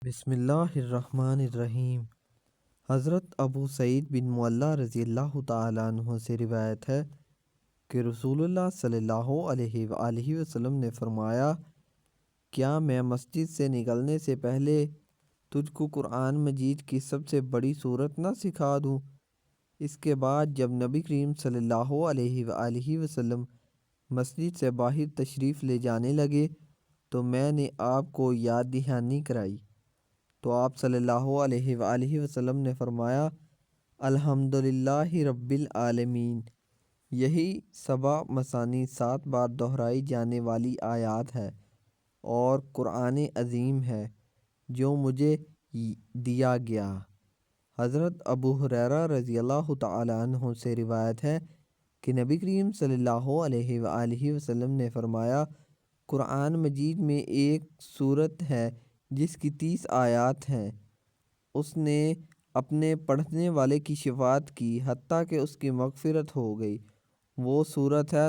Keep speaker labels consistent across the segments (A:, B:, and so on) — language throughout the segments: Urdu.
A: بسم اللہ الرحمن الرحیم۔ حضرت ابو سعید بن معلیٰ رضی اللہ تعالیٰ عنہ سے روایت ہے کہ رسول اللہ صلی اللہ علیہ وآلہ وسلم نے فرمایا، کیا میں مسجد سے نکلنے سے پہلے تجھ کو قرآن مجید کی سب سے بڑی سورت نہ سکھا دوں؟ اس کے بعد جب نبی کریم صلی اللہ علیہ وآلہ وسلم مسجد سے باہر تشریف لے جانے لگے تو میں نے آپ کو یاد دہانی کرائی تو آپ صلی اللہ علیہ وآلہ وسلم نے فرمایا، الحمدللہ رب العالمین۔ یہی سبع مثانی 7 بار دہرائی جانے والی آیات ہے اور قرآن عظیم ہے جو مجھے دیا گیا۔ حضرت ابو ہریرہ رضی اللہ تعالیٰ عنہ سے روایت ہے کہ نبی کریم صلی اللہ علیہ وآلہ وسلم نے فرمایا، قرآن مجید میں ایک سورت ہے جس کی 30 آیات ہیں، اس نے اپنے پڑھنے والے کی شفاعت کی حتیٰ کہ اس کی مغفرت ہو گئی۔ وہ سورت ہے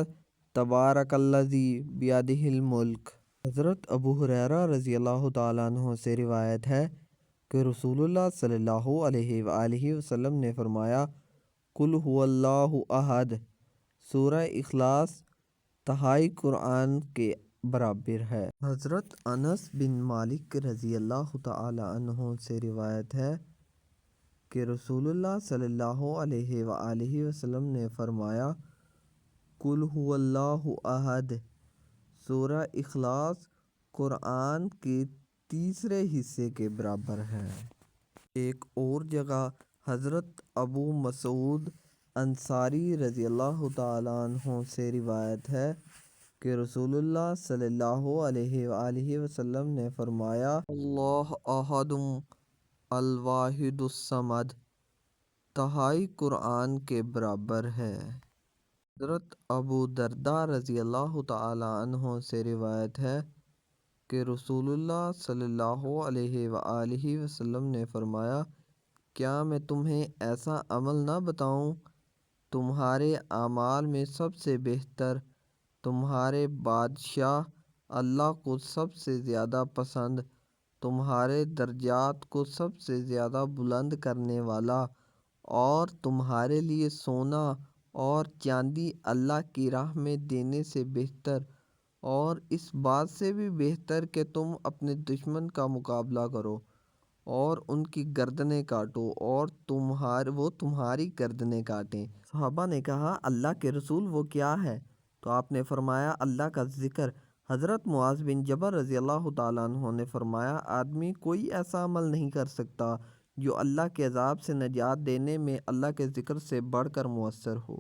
A: تبارک الذی بیدہ الملک۔ حضرت ابو ہریرہ رضی اللہ تعالیٰ عنہ سے روایت ہے کہ رسول اللہ صلی اللہ علیہ وآلہ وسلم نے فرمایا، قل هو اللہ احد۔ سورہ اخلاص تہائی قرآن کے برابر ہے۔ حضرت انس بن مالک رضی اللہ تعالیٰ عنہ سے روایت ہے کہ رسول اللہ صلی اللہ علیہ وآلہ وسلم نے فرمایا، قل هو اللہ احد۔ سورہ اخلاص قرآن کے تیسرے حصے کے برابر ہے۔ ایک اور جگہ حضرت ابو مسعود انصاری رضی اللہ تعالیٰ عنہ سے روایت ہے کہ رسول اللہ صلی اللہ علیہ وآلہ وسلم نے فرمایا، اللہ احد الواحد الصمد۔ تہائی قرآن کے برابر ہے۔ حضرت ابو درداء رضی اللہ تعالیٰ عنہ سے روایت ہے کہ رسول اللہ صلی اللہ علیہ وآلہ وسلم نے فرمایا، کیا میں تمہیں ایسا عمل نہ بتاؤں؟ تمہارے اعمال میں سب سے بہتر، تمہارے بادشاہ اللہ کو سب سے زیادہ پسند، تمہارے درجات کو سب سے زیادہ بلند کرنے والا، اور تمہارے لیے سونا اور چاندی اللہ کی راہ میں دینے سے بہتر، اور اس بات سے بھی بہتر کہ تم اپنے دشمن کا مقابلہ کرو اور ان کی گردنیں کاٹو اور وہ تمہاری گردنیں کاٹیں۔ صحابہ نے کہا، اللہ کے رسول وہ کیا ہے؟ تو آپ نے فرمایا، اللہ کا ذکر۔ حضرت معاذ بن جبل رضی اللہ تعالیٰ عنہ نے فرمایا، آدمی کوئی ایسا عمل نہیں کر سکتا جو اللہ کے عذاب سے نجات دینے میں اللہ کے ذکر سے بڑھ کر مؤثر ہو۔